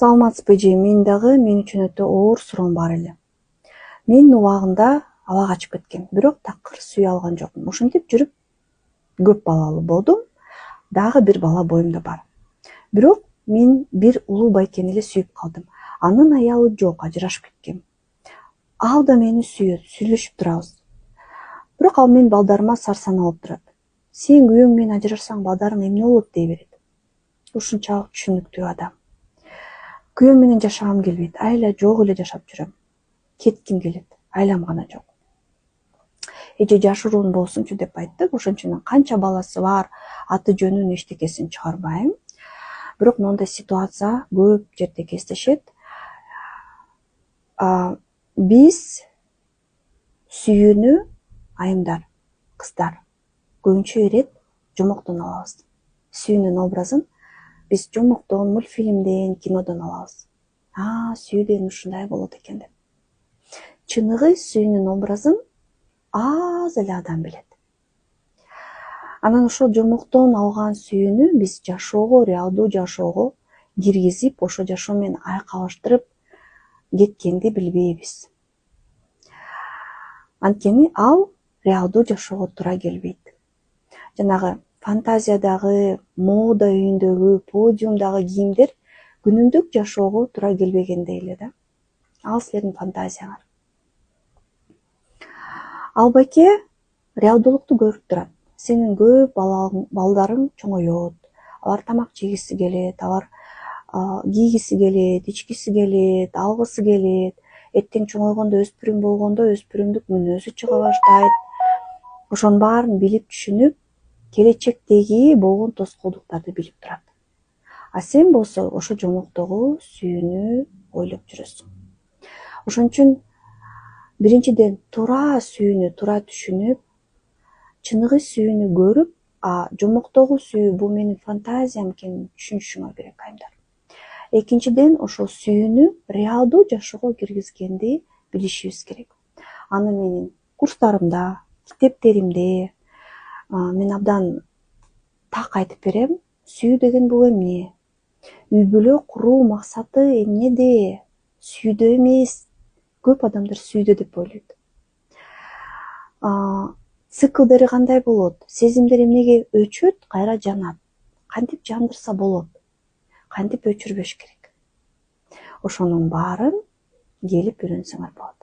Саламатсызбы эже, мен үчүн өтө оор суроом бар эле. Мен убагында ала качып кеткем, бирок такыр сүйө алган жокмун. Ошентип жүрүп көп балалуу болдум. Дагы бир бала боюмда бар. Бирок мен бир улуу байкени эле сүйүп калдым. Анын аялы жок, ажырашып кеткем. Ал да мени сүйөт, сүйлөшүп турабыз. Бирок ал менин балдарыма сарсанаа болуп турат. Сен күйөөң менен ажырашсаң балдарың эмне болот дей берет. Ушунчалык түшүнүктүү адам. Күйөөм менен жашагым келбейт, айла жок эле жашап жүрөм. Кетким келет, айлам гана жок. Эже жашыруун болсунчу деп айттык, ошон үчүн канча баласы бар, аты жөнүн эчтекесин чыгарбайм. Бирок моундай ситуация көп жерде кездешет. Биз сүйүүнү айымдар, кыздар көбүнчө ирет жомоктон алабыз. Сүйүүнүн образын биз жомоктон, мультфильмден, кинодон алабыз. Сүйүү деген ушундай болот экен деп. Чыныгы сүйүүнүн образын аз эле адам билет. Анан ошол жомоктон алган сүйүүнү биз жашоого, реалдуу жашоого киргизип, ошо жашоо менен айкалыштырып кеткенди билбейбиз. Анткени ал реалдуу жашоого туура келбейт. Жанагы фантазиядагы, мода үйүндөгү, подиумдагы кийимдер күнүмдүк жашоого туура келбегендей эле да. Ал силердин фантазияңар. Ал байке реалдуулукту көрүп турат. Сенин көп балдарың чоңоет. Алар тамак жегиси келет, алар кийгиси келет, ичкиси келет, алгысы келет. Эртең чоңойгондо, өспүрүм болгондо өспүрүмдүк мүнөзү чыга баштайт. Ошонун баарын билип түшүнүп, келечектеги болгон тоскоолдуктарды билип турат. Сен болсо ошо жомоктогу сүйүүнү ойлоп жүрөсүң. Ошон үчүн биринчиден туура сүйүүнү туура түшүнүп, чыныгы сүйүүнү көрүп, жомоктогу сүйүү бул менин фантазиям экенин түшүнүшүңөр керек айымдар. Экинчиден ошол сүйүүнү реалдуу жашоого киргизгенди билишибиз керек. Аны менин курстарымда, китептеримде мен абдан так айтып берем. Сүйүү деген бул эмне? Үй бүлө куруу максаты эмнеде? Сүйүүдө эмес. Көп адамдар сүйүүдө деп ойлойт. Циклдери кандай болот? Сезимдер эмнеге өчөт, кайра жанат? Кантип жандырса болот? Кантип өчүрбөш керек? Ошонун баарын келип үйрөнсөңөр болот.